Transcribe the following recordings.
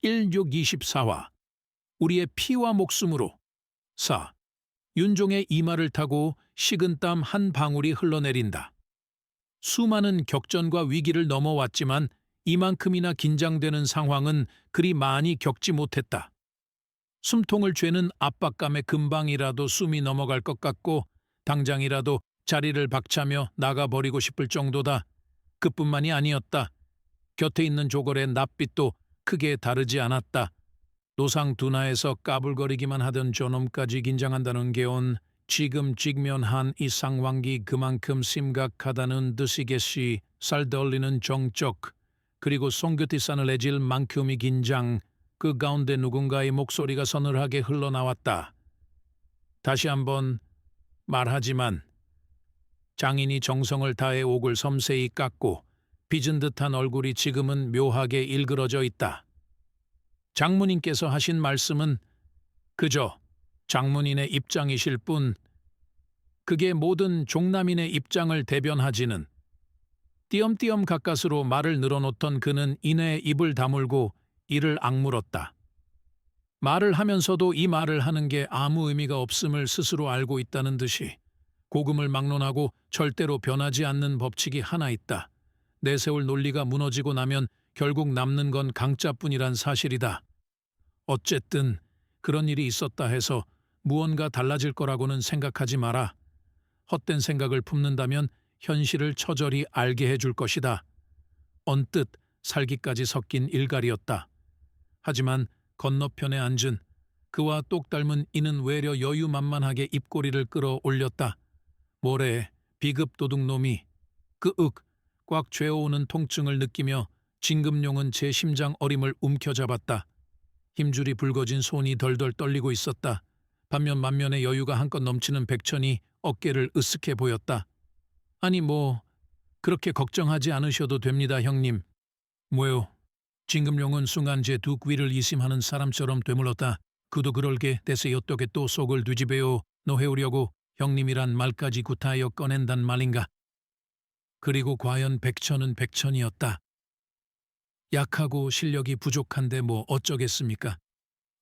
1624화 우리의 피와 목숨으로 4. 윤종의 이마를 타고 식은땀 한 방울이 흘러내린다. 수많은 격전과 위기를 넘어왔지만 이만큼이나 긴장되는 상황은 그리 많이 겪지 못했다. 숨통을 죄는 압박감에 금방이라도 숨이 넘어갈 것 같고 당장이라도 자리를 박차며 나가버리고 싶을 정도다. 그뿐만이 아니었다. 곁에 있는 조걸의 낯빛도 크게 다르지 않았다. 노상 둔하에서 까불거리기만 하던 저놈까지 긴장한다는 게온 지금 직면한 이 상황이 그만큼 심각하다는 뜻이겠시. 살떨리는 정적 그리고 송긋이 싸늘해질 만큼의 긴장. 그 가운데 누군가의 목소리가 서늘하게 흘러나왔다. 다시 한번 말하지만. 장인이 정성을 다해 옥을 섬세히 깎고 빚은 듯한 얼굴이 지금은 묘하게 일그러져 있다. 장문인께서 하신 말씀은 그저 장문인의 입장이실 뿐 그게 모든 종남인의 입장을 대변하지는. 띄엄띄엄 가까스로 말을 늘어놓던 그는 이내 입을 다물고 이를 악물었다. 말을 하면서도 이 말을 하는 게 아무 의미가 없음을 스스로 알고 있다는 듯이 고금을 막론하고 절대로 변하지 않는 법칙이 하나 있다. 내세울 논리가 무너지고 나면 결국 남는 건 강짜뿐이란 사실이다. 어쨌든 그런 일이 있었다 해서 무언가 달라질 거라고는 생각하지 마라. 헛된 생각을 품는다면 현실을 처절히 알게 해줄 것이다. 언뜻 살기까지 섞인 일갈이었다. 하지만 건너편에 앉은 그와 똑 닮은 이는 외려 여유만만하게 입꼬리를 끌어올렸다. 모래 비급 도둑놈이 그윽 꽉 죄어오는 통증을 느끼며 진금룡은 제 심장 어림을 움켜잡았다. 힘줄이 붉어진 손이 덜덜 떨리고 있었다. 반면 만면의 여유가 한껏 넘치는 백천이 어깨를 으쓱해 보였다. 아니 그렇게 걱정하지 않으셔도 됩니다 형님. 뭐요? 진금룡은 순간 제 두 귀를 이심하는 사람처럼 되물었다. 그도 그럴게 대세 어떻게 또 속을 뒤집어요. 너 해오려고 형님이란 말까지 구타하여 꺼낸단 말인가. 그리고 과연 백천은 백천이었다. 약하고 실력이 부족한데 뭐 어쩌겠습니까.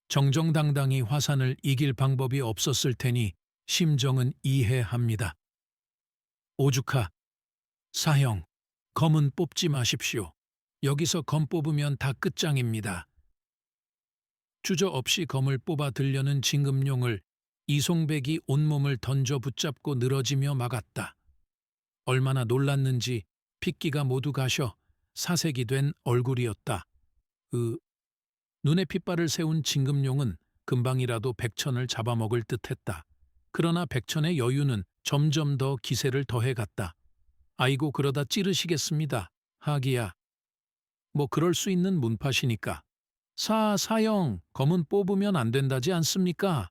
정정당당히 화산을 이길 방법이 없었을 테니 심정은 이해합니다. 오죽하 사형 검은 뽑지 마십시오. 여기서 검 뽑으면 다 끝장입니다. 주저없이 검을 뽑아 들려는 진금룡을 이송백이 온몸을 던져 붙잡고 늘어지며 막았다. 얼마나 놀랐는지 핏기가 모두 가셔 사색이 된 얼굴이었다. 눈에 핏발을 세운 진금룡은 금방이라도 백천을 잡아먹을 듯했다. 그러나 백천의 여유는 점점 더 기세를 더해갔다. 아이고 그러다 찌르시겠습니다. 하기야. 그럴 수 있는 문파시니까. 사형 검은 뽑으면 안 된다지 않습니까?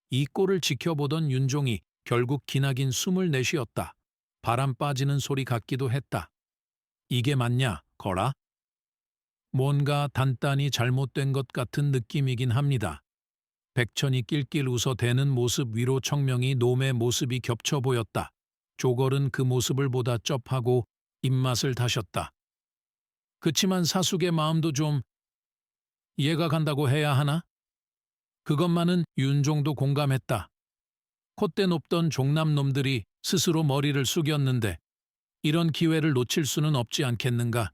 이 꼴을 지켜보던 윤종이 결국 기나긴 숨을 내쉬었다. 바람 빠지는 소리 같기도 했다. 이게 맞냐, 거라? 뭔가 단단히 잘못된 것 같은 느낌이긴 합니다. 백천이 낄낄 웃어대는 모습 위로 청명이 놈의 모습이 겹쳐 보였다. 조걸은 그 모습을 보다 쩝하고 입맛을 다셨다. 그치만 사숙의 마음도 좀 이해가 간다고 해야 하나? 그것만은 윤종도 공감했다. 콧대 높던 종남놈들이 스스로 머리를 숙였는데 이런 기회를 놓칠 수는 없지 않겠는가.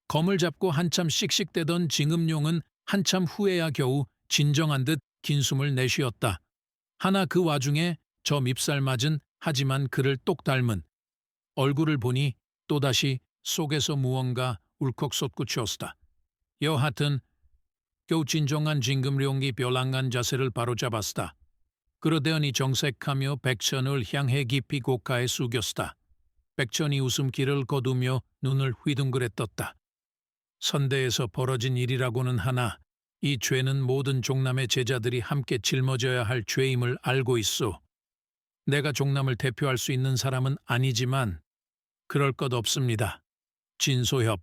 검을 잡고 한참 씩씩대던 진금룡은 한참 후에야 겨우 진정한 듯 긴 숨을 내쉬었다. 하나 그 와중에 저 밉살 맞은 하지만 그를 똑 닮은 얼굴을 보니 또다시 속에서 무언가 울컥 솟구쳤다. 여하튼 겨우 진정한 진금룡이 벼랑간 자세를 바로잡았다. 그러더니 정색하며 백천을 향해 깊이 고가에 숙였다. 백천이 웃음기를 거두며 눈을 휘둥그레 떴다. 선대에서 벌어진 일이라고는 하나 이 죄는 모든 종남의 제자들이 함께 짊어져야 할 죄임을 알고 있소. 내가 종남을 대표할 수 있는 사람은 아니지만 그럴 것 없습니다. 진소협.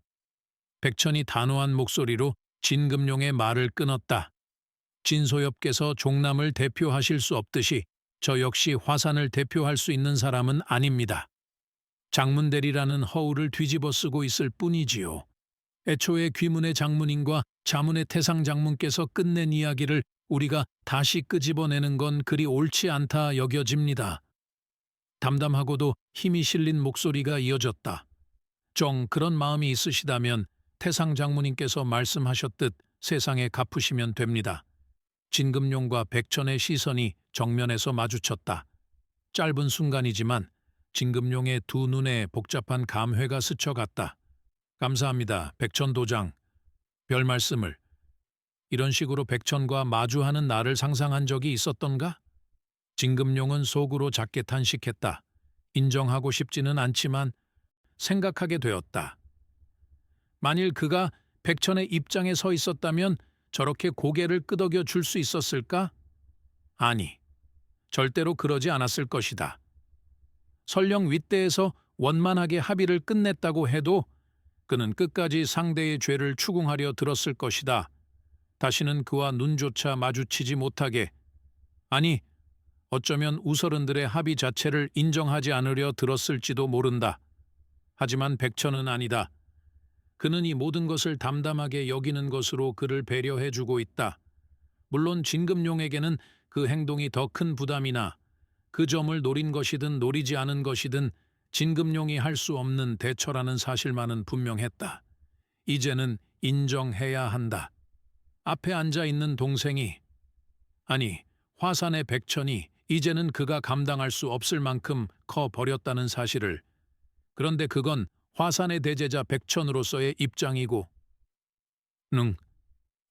백천이 단호한 목소리로 진금룡의 말을 끊었다. 진소협께서 종남을 대표하실 수 없듯이 저 역시 화산을 대표할 수 있는 사람은 아닙니다. 장문대리라는 허울을 뒤집어 쓰고 있을 뿐이지요. 애초에 귀문의 장문인과 자문의 태상 장문께서 끝낸 이야기를 우리가 다시 끄집어내는 건 그리 옳지 않다 여겨집니다. 담담하고도 힘이 실린 목소리가 이어졌다. 정 그런 마음이 있으시다면 태상 장모님께서 말씀하셨듯 세상에 갚으시면 됩니다. 진금룡과 백천의 시선이 정면에서 마주쳤다. 짧은 순간이지만 진금룡의 두 눈에 복잡한 감회가 스쳐갔다. 감사합니다, 백천 도장. 별 말씀을. 이런 식으로 백천과 마주하는 나를 상상한 적이 있었던가? 진금룡은 속으로 작게 탄식했다. 인정하고 싶지는 않지만 생각하게 되었다. 만일 그가 백천의 입장에 서 있었다면 저렇게 고개를 끄덕여 줄 수 있었을까? 아니, 절대로 그러지 않았을 것이다. 설령 윗대에서 원만하게 합의를 끝냈다고 해도 그는 끝까지 상대의 죄를 추궁하려 들었을 것이다. 다시는 그와 눈조차 마주치지 못하게, 아니, 어쩌면 우서른들의 합의 자체를 인정하지 않으려 들었을지도 모른다. 하지만 백천은 아니다. 그는 이 모든 것을 담담하게 여기는 것으로 그를 배려해주고 있다. 물론 진금룡에게는 그 행동이 더 큰 부담이나 그 점을 노린 것이든 노리지 않은 것이든 진금룡이 할 수 없는 대처라는 사실만은 분명했다. 이제는 인정해야 한다. 앞에 앉아있는 동생이, 아니, 화산의 백천이 이제는 그가 감당할 수 없을 만큼 커 버렸다는 사실을. 그런데 그건 화산의 대제자 백천으로서의 입장이고.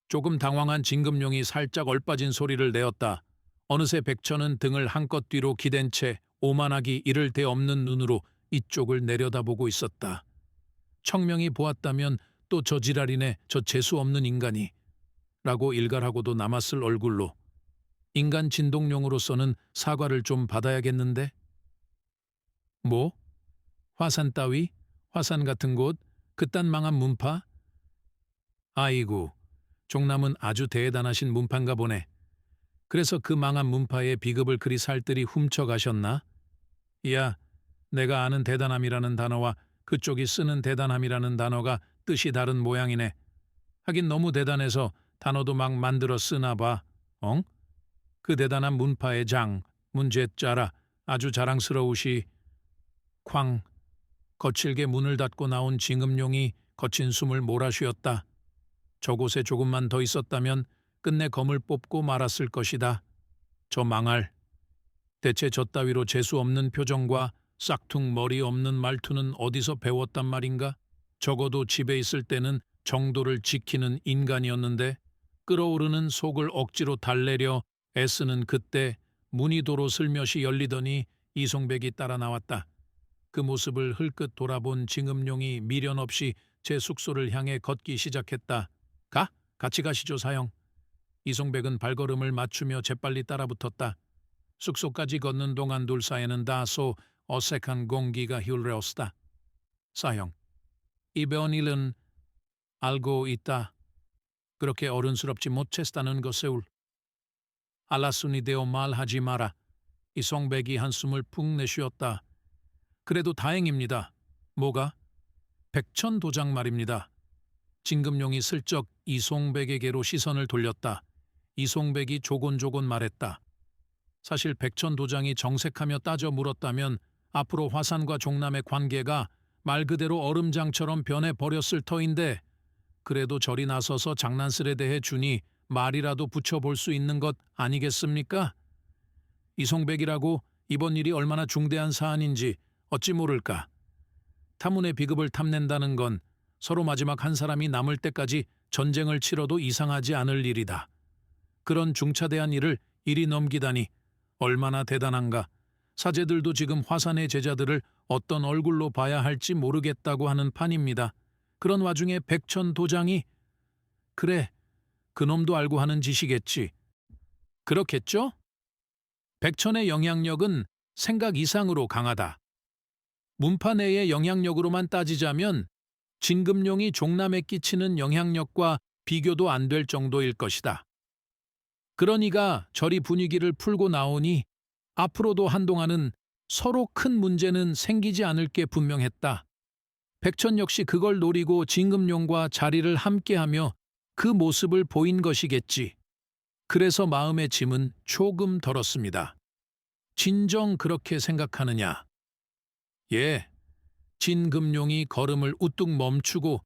조금 당황한 진금룡이 살짝 얼빠진 소리를 내었다. 어느새 백천은 등을 한껏 뒤로 기댄 채 오만하기 이를 데 없는 눈으로 이쪽을 내려다보고 있었다. 청명히 보았다면 또 저 지랄이네, 저 재수 없는 인간이 라고 일갈하고도 남았을 얼굴로. 인간 진동룡으로서는 사과를 좀 받아야겠는데? 뭐? 화산 따위? 화산 같은 곳? 그딴 망한 문파? 아이고, 종남은 아주 대단하신 문파인가 보네. 그래서 그 망한 문파의 비급을 그리 살뜰히 훔쳐가셨나? 야, 내가 아는 대단함이라는 단어와 그쪽이 쓰는 대단함이라는 단어가 뜻이 다른 모양이네. 하긴 너무 대단해서 단어도 막 만들어 쓰나 봐. 엉? 그 대단한 문파의 장, 문제자라 아주 자랑스러우시. 쾅. 거칠게 문을 닫고 나온 진금룡이 거친 숨을 몰아쉬었다. 저곳에 조금만 더 있었다면 끝내 검을 뽑고 말았을 것이다. 저 망할. 대체 저 따위로 재수 없는 표정과 싹퉁 머리 없는 말투는 어디서 배웠단 말인가? 적어도 집에 있을 때는 정도를 지키는 인간이었는데 끓어오르는 속을 억지로 달래려 애쓰는 그때 문이 도로 슬며시 열리더니 이송백이 따라 나왔다. 그 모습을 흘끗 돌아본 진금룡이 미련 없이 제 숙소를 향해 걷기 시작했다. 같이 가시죠, 사형. 이송백은 발걸음을 맞추며 재빨리 따라붙었다. 숙소까지 걷는 동안 둘 사이에는 다소 어색한 공기가 흘러었다. 사형, 이 배운 일은 알고 있다. 그렇게 어른스럽지 못했다는 것을. 알았으니 되어 말하지 마라. 이송백이 한숨을 푹 내쉬었다. 그래도 다행입니다. 뭐가? 백천 도장 말입니다. 진금룡이 슬쩍 이송백에게로 시선을 돌렸다. 이송백이 조곤조곤 말했다. 사실 백천 도장이 정색하며 따져 물었다면 앞으로 화산과 종남의 관계가 말 그대로 얼음장처럼 변해버렸을 터인데 그래도 저리 나서서 장난스레 대해 주니 말이라도 붙여볼 수 있는 것 아니겠습니까? 이송백이라고 이번 일이 얼마나 중대한 사안인지 어찌 모를까. 타문의 비급을 탐낸다는 건 서로 마지막 한 사람이 남을 때까지 전쟁을 치러도 이상하지 않을 일이다. 그런 중차대한 일을 이리 넘기다니 얼마나 대단한가. 사제들도 지금 화산의 제자들을 어떤 얼굴로 봐야 할지 모르겠다고 하는 판입니다. 그런 와중에 백천 도장이 그래, 그놈도 알고 하는 짓이겠지. 그렇겠죠? 백천의 영향력은 생각 이상으로 강하다. 문파 내의 영향력으로만 따지자면 진금룡이 종남에 끼치는 영향력과 비교도 안 될 정도일 것이다. 그러니까 저리 분위기를 풀고 나오니 앞으로도 한동안은 서로 큰 문제는 생기지 않을 게 분명했다. 백천 역시 그걸 노리고 진금룡과 자리를 함께하며 그 모습을 보인 것이겠지. 그래서 마음의 짐은 조금 덜었습니다. 진정 그렇게 생각하느냐? 예. 진금룡이 걸음을 우뚝 멈추고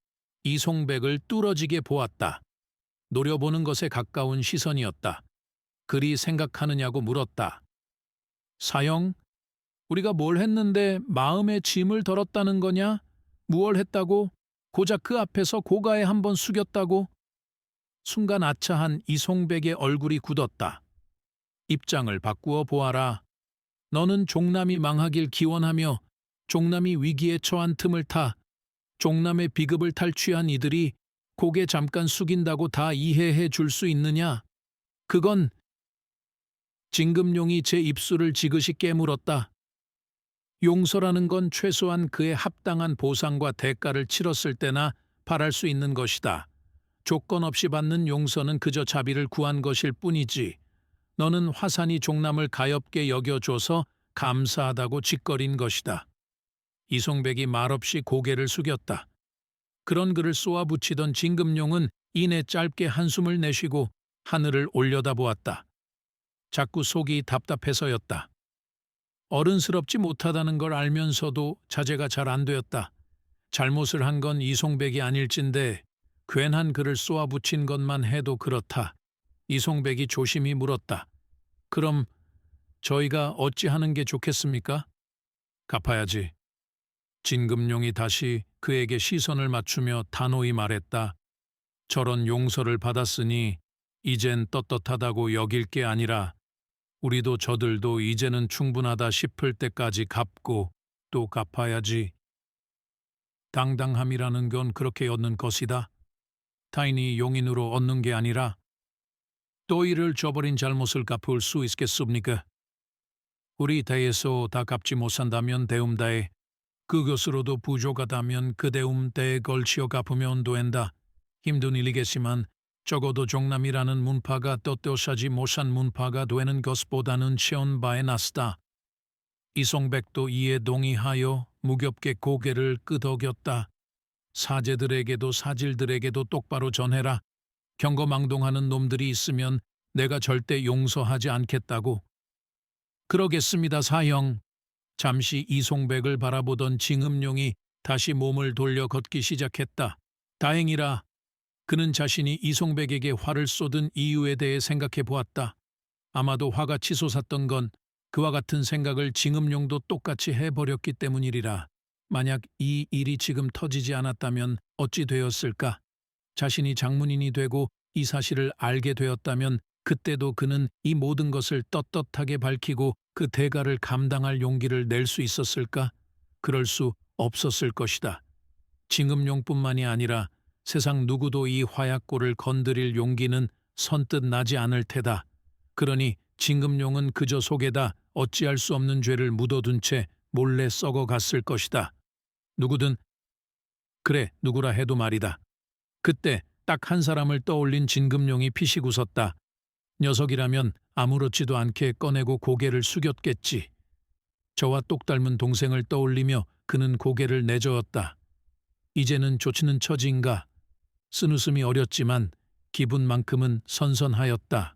이송백을 뚫어지게 보았다. 노려보는 것에 가까운 시선이었다. 그리 생각하느냐고 물었다. 사형, 우리가 뭘 했는데 마음의 짐을 덜었다는 거냐? 무얼 했다고? 고작 그 앞에서 고가에 한번 숙였다고? 순간 아차한 이송백의 얼굴이 굳었다. 입장을 바꾸어 보아라. 너는 종남이 망하길 기원하며 종남이 위기에 처한 틈을 타 종남의 비급을 탈취한 이들이 고개 잠깐 숙인다고 다 이해해 줄 수 있느냐? 그건 진금룡이 제 입술을 지그시 깨물었다. 용서라는 건 최소한 그에 합당한 보상과 대가를 치렀을 때나 바랄 수 있는 것이다. 조건 없이 받는 용서는 그저 자비를 구한 것일 뿐이지. 너는 화산이 종남을 가엾게 여겨줘서 감사하다고 짓거린 것이다. 이송백이 말없이 고개를 숙였다. 그런 그를 쏘아붙이던 진금룡은 이내 짧게 한숨을 내쉬고 하늘을 올려다보았다. 자꾸 속이 답답해서였다. 어른스럽지 못하다는 걸 알면서도 자제가 잘 안 되었다. 잘못을 한 건 이송백이 아닐진데 괜한 그를 쏘아붙인 것만 해도 그렇다. 이송백이 조심히 물었다. 그럼 저희가 어찌하는 게 좋겠습니까? 갚아야지. 진금룡이 다시 그에게 시선을 맞추며 단호히 말했다. 저런 용서를 받았으니 이젠 떳떳하다고 여길 게 아니라 우리도 저들도 이제는 충분하다 싶을 때까지 갚고 또 갚아야지. 당당함이라는 건 그렇게 얻는 것이다. 타인이 용인으로 얻는 게 아니라 또 이를 저버린 잘못을 갚을 수 있겠습니까? 우리 대에서 다 갚지 못한다면 대음다에 그것으로도 부족하다면 그 대음대에 걸치어 갚으면 된다. 힘든 일이겠지만 적어도 종남이라는 문파가 떳떳하지 못한 문파가 되는 것보다는 쉬운 바에 낫다. 이송백도 이에 동의하여 무겁게 고개를 끄덕였다. 사제들에게도 사질들에게도 똑바로 전해라. 경거망동하는 놈들이 있으면 내가 절대 용서하지 않겠다고. 그러겠습니다, 사형. 잠시 이송백을 바라보던 징음룡이 다시 몸을 돌려 걷기 시작했다. 다행이라. 그는 자신이 이송백에게 화를 쏟은 이유에 대해 생각해 보았다. 아마도 화가 치솟았던 건 그와 같은 생각을 징음룡도 똑같이 해버렸기 때문이리라. 만약 이 일이 지금 터지지 않았다면 어찌 되었을까? 자신이 장문인이 되고 이 사실을 알게 되었다면 그때도 그는 이 모든 것을 떳떳하게 밝히고 그 대가를 감당할 용기를 낼 수 있었을까? 그럴 수 없었을 것이다. 징음룡뿐만이 아니라 세상 누구도 이 화약골을 건드릴 용기는 선뜻 나지 않을 테다. 그러니 징금룡은 그저 속에다 어찌할 수 없는 죄를 묻어둔 채 몰래 썩어갔을 것이다. 누구든 그래 누구라 해도 말이다. 그때 딱 한 사람을 떠올린 진금룡이 피식 웃었다. 녀석이라면 아무렇지도 않게 꺼내고 고개를 숙였겠지. 저와 똑 닮은 동생을 떠올리며 그는 고개를 내저었다. 이제는 조치는 처지인가. 쓴웃음이 어렸지만 기분만큼은 선선하였다.